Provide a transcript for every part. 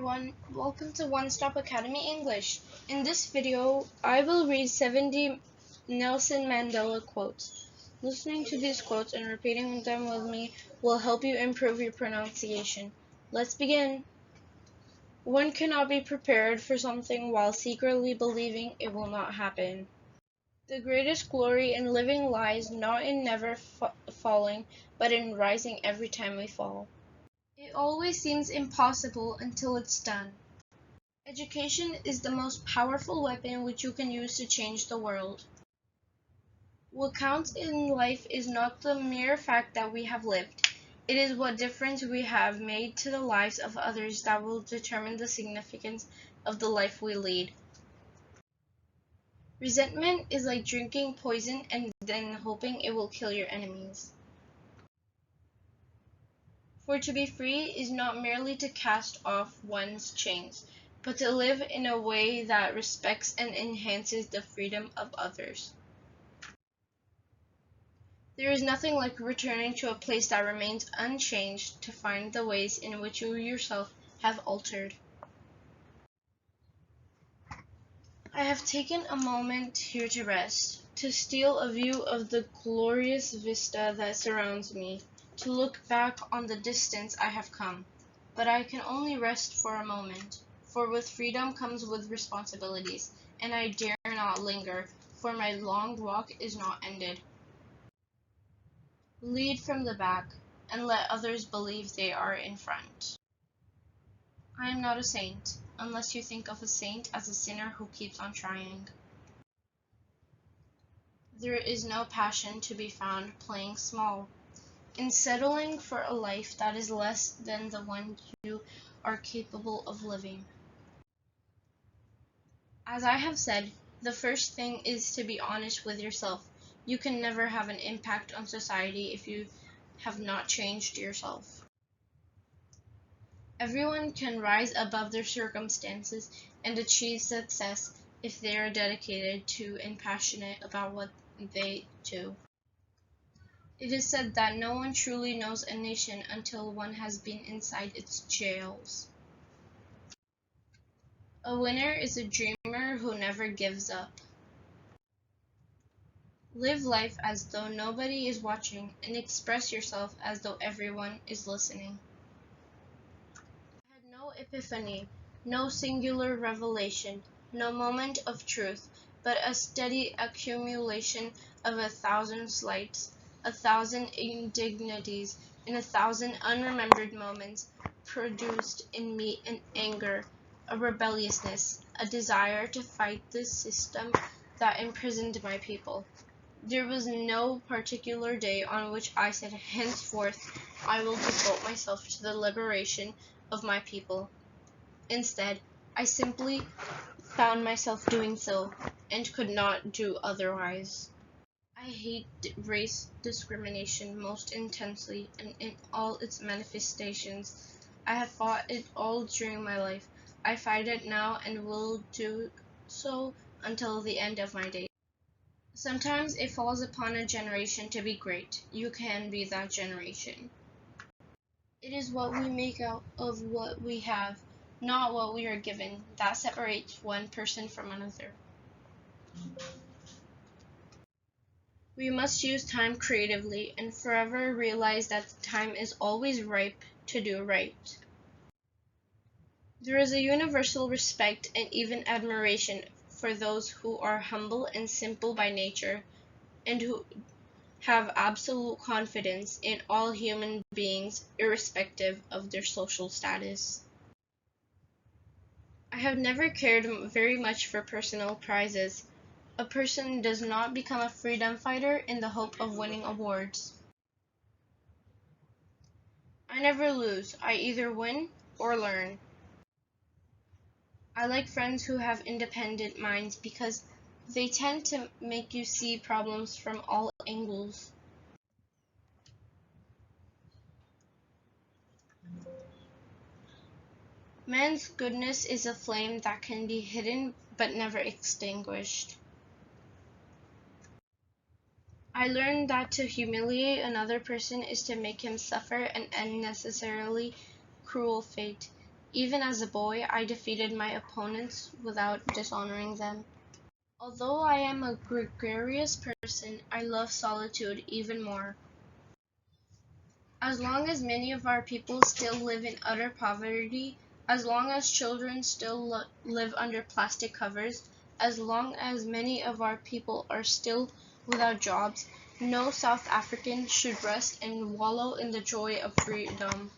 everyone, welcome to Onestop Academy English. In this video, I will read 70 Nelson Mandela quotes. Listening to these quotes and repeating them with me will help you improve your pronunciation. Let's begin. One cannot be prepared for something while secretly believing it will not happen. The greatest glory in living lies not in never falling, but in rising every time we fall. It always seems impossible until it's done. Education is the most powerful weapon which you can use to change the world. What counts in life is not the mere fact that we have lived. It is what difference we have made to the lives of others that will determine the significance of the life we lead. Resentment is like drinking poison and then hoping it will kill your enemies. For to be free is not merely to cast off one's chains, but to live in a way that respects and enhances the freedom of others. There is nothing like returning to a place that remains unchanged to find the ways in which you yourself have altered. I have taken a moment here to rest, to steal a view of the glorious vista that surrounds me, to look back on the distance I have come. But I can only rest for a moment, for with freedom comes with responsibilities, and I dare not linger, for my long walk is not ended. Lead from the back, and let others believe they are in front. I am not a saint, unless you think of a saint as a sinner who keeps on trying. There is no passion to be found playing small, in settling for a life that is less than the one you are capable of living. As I have said, the first thing is to be honest with yourself. You can never have an impact on society if you have not changed yourself. Everyone can rise above their circumstances and achieve success if they are dedicated to and passionate about what they do. It is said that no one truly knows a nation until one has been inside its jails. A winner is a dreamer who never gives up. Live life as though nobody is watching and express yourself as though everyone is listening. I had no epiphany, no singular revelation, no moment of truth, but a steady accumulation of 1,000 slights, 1,000 indignities, and 1,000 unremembered moments produced in me an anger, a rebelliousness, a desire to fight the system that imprisoned my people. There was no particular day on which I said, henceforth I will devote myself to the liberation of my people. Instead, I simply found myself doing so, and could not do otherwise. I hate race discrimination most intensely, and in all its manifestations. I have fought it all during my life. I fight it now and will do so until the end of my days. Sometimes it falls upon a generation to be great. You can be that generation. It is what we make out of what we have, not what we are given, that separates one person from another. We must use time creatively and forever realize that the time is always ripe to do right. There is a universal respect and even admiration for those who are humble and simple by nature, and who have absolute confidence in all human beings irrespective of their social status. I have never cared very much for personal prizes. A person does not become a freedom fighter in the hope of winning awards. I never lose. I either win or learn. I like friends who have independent minds because they tend to make you see problems from all angles. Man's goodness is a flame that can be hidden but never extinguished. I learned that to humiliate another person is to make him suffer an unnecessarily cruel fate. Even as a boy, I defeated my opponents without dishonoring them. Although I am a gregarious person, I love solitude even more. As long as many of our people still live in utter poverty, as long as children still live under plastic covers, as long as many of our people are still without jobs, no South African should rest and wallow in the joy of freedom.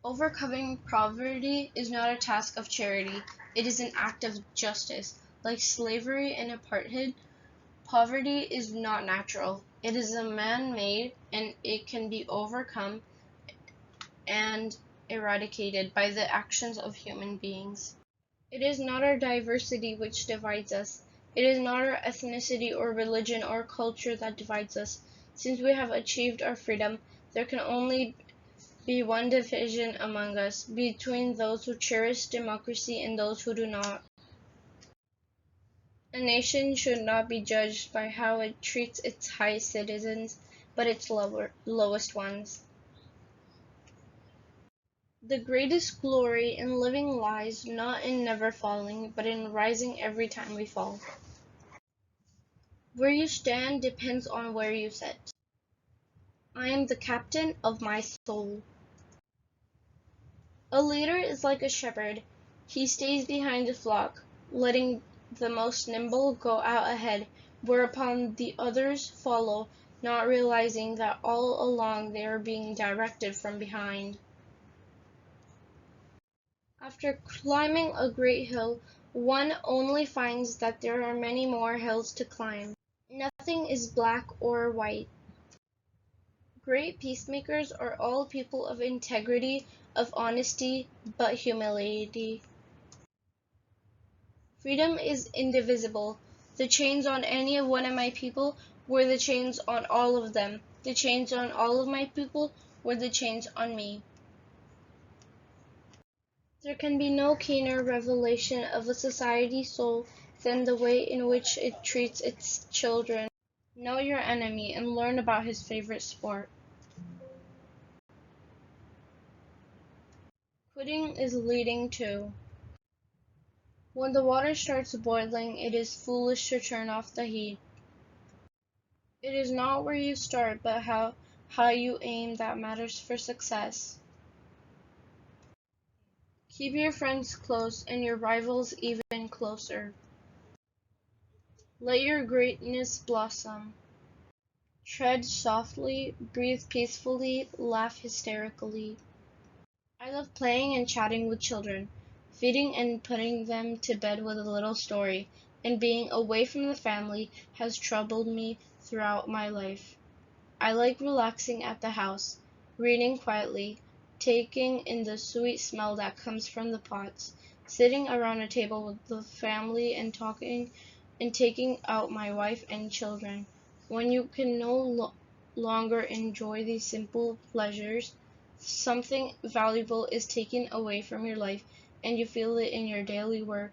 Overcoming poverty is not a task of charity, it is an act of justice. Like slavery and apartheid, poverty is not natural. It is a man-made, and it can be overcome and eradicated by the actions of human beings. It is not our diversity which divides us. It is not our ethnicity or religion or culture that divides us. Since we have achieved our freedom, there can only be one division among us, between those who cherish democracy and those who do not. A nation should not be judged by how it treats its highest citizens, but its lowest ones. The greatest glory in living lies not in never falling, but in rising every time we fall. Where you stand depends on where you sit. I am the captain of my soul. A leader is like a shepherd. He stays behind the flock, letting the most nimble go out ahead, whereupon the others follow, not realizing that all along they are being directed from behind. After climbing a great hill, one only finds that there are many more hills to climb. Nothing is black or white. Great peacemakers are all people of integrity, of honesty, but humility. Freedom is indivisible. The chains on any one of my people were the chains on all of them. The chains on all of my people were the chains on me. There can be no keener revelation of a society's soul than the way in which it treats its children. Know your enemy and learn about his favorite sport. Quitting is leading to. When the water starts boiling, it is foolish to turn off the heat. It is not where you start, but how you aim that matters for success. Keep your friends close and your rivals even closer. Let your greatness blossom. Tread softly, breathe peacefully, laugh hysterically. I love playing and chatting with children, feeding and putting them to bed with a little story, and being away from the family has troubled me throughout my life. I like relaxing at the house, reading quietly, taking in the sweet smell that comes from the pots, sitting around a table with the family and talking and taking out my wife and children. When you can no longer enjoy these simple pleasures, something valuable is taken away from your life and you feel it in your daily work.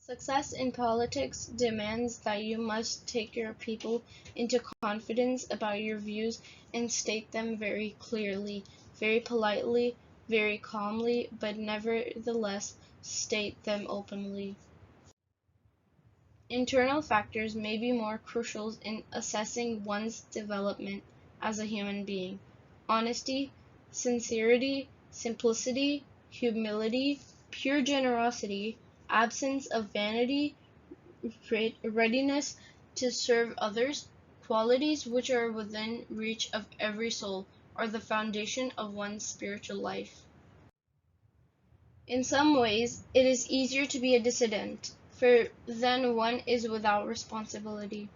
Success in politics demands that you must take your people into confidence about your views and state them very clearly, very politely, very calmly, but nevertheless state them openly. Internal factors may be more crucial in assessing one's development as a human being. Honesty, sincerity, simplicity, humility, pure generosity, absence of vanity, readiness to serve others, qualities which are within reach of every soul, are the foundation of one's spiritual life. In some ways, it is easier to be a dissident, for then one is without responsibility.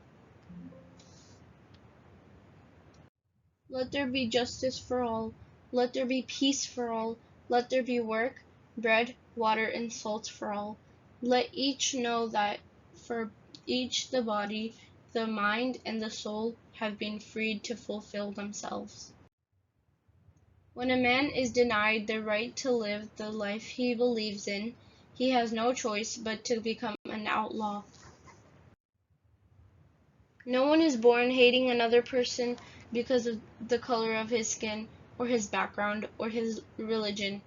Let there be justice for all. Let there be peace for all. Let there be work, bread, water, and salt for all. Let each know that for each the body, the mind, and the soul have been freed to fulfill themselves. When a man is denied the right to live the life he believes in, he has no choice but to become an outlaw. No one is born hating another person because of the color of his skin, or his background, or his religion.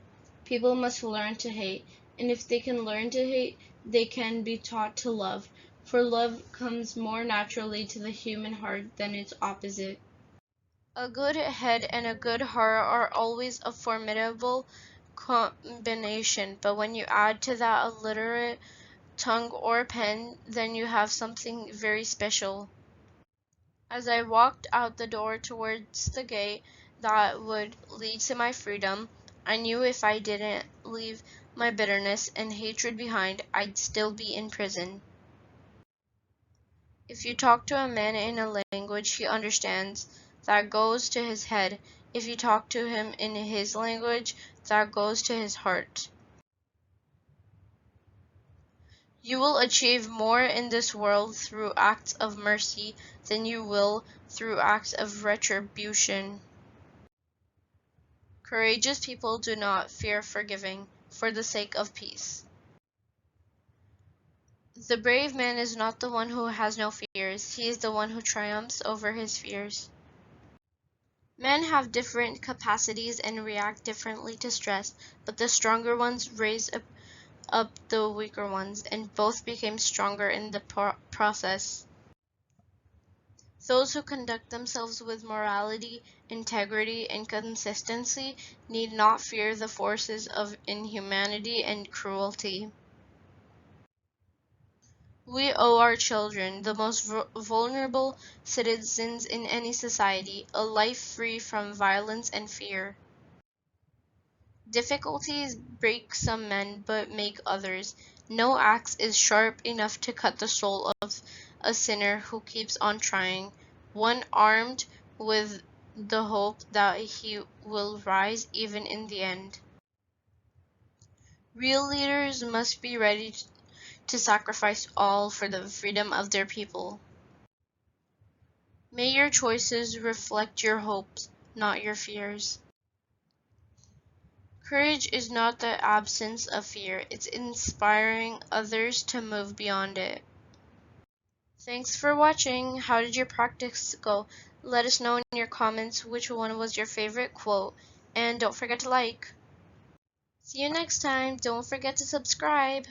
People must learn to hate, and if they can learn to hate, they can be taught to love, for love comes more naturally to the human heart than its opposite. A good head and a good heart are always a formidable combination, but when you add to that a literate tongue or pen, then you have something very special. As I walked out the door towards the gate that would lead to my freedom, I knew if I didn't leave my bitterness and hatred behind, I'd still be in prison. If you talk to a man in a language he understands, that goes to his head. If you talk to him in his language, that goes to his heart. You will achieve more in this world through acts of mercy than you will through acts of retribution. Courageous people do not fear forgiving for the sake of peace. The brave man is not the one who has no fears, he is the one who triumphs over his fears. Men have different capacities and react differently to stress, but the stronger ones raise up the weaker ones, and both became stronger in the process. Those who conduct themselves with morality, integrity, and consistency need not fear the forces of inhumanity and cruelty. We owe our children, the most vulnerable citizens in any society, a life free from violence and fear. Difficulties break some men but make others. No axe is sharp enough to cut the soul of a sinner who keeps on trying, one armed with the hope that he will rise even in the end. Real leaders must be ready to sacrifice all for the freedom of their people. May your choices reflect your hopes, not your fears. Courage is not the absence of fear, it's inspiring others to move beyond it. Thanks for watching. How did your practice go? Let us know in your comments which one was your favorite quote, and don't forget to like. See you next time. Don't forget to subscribe.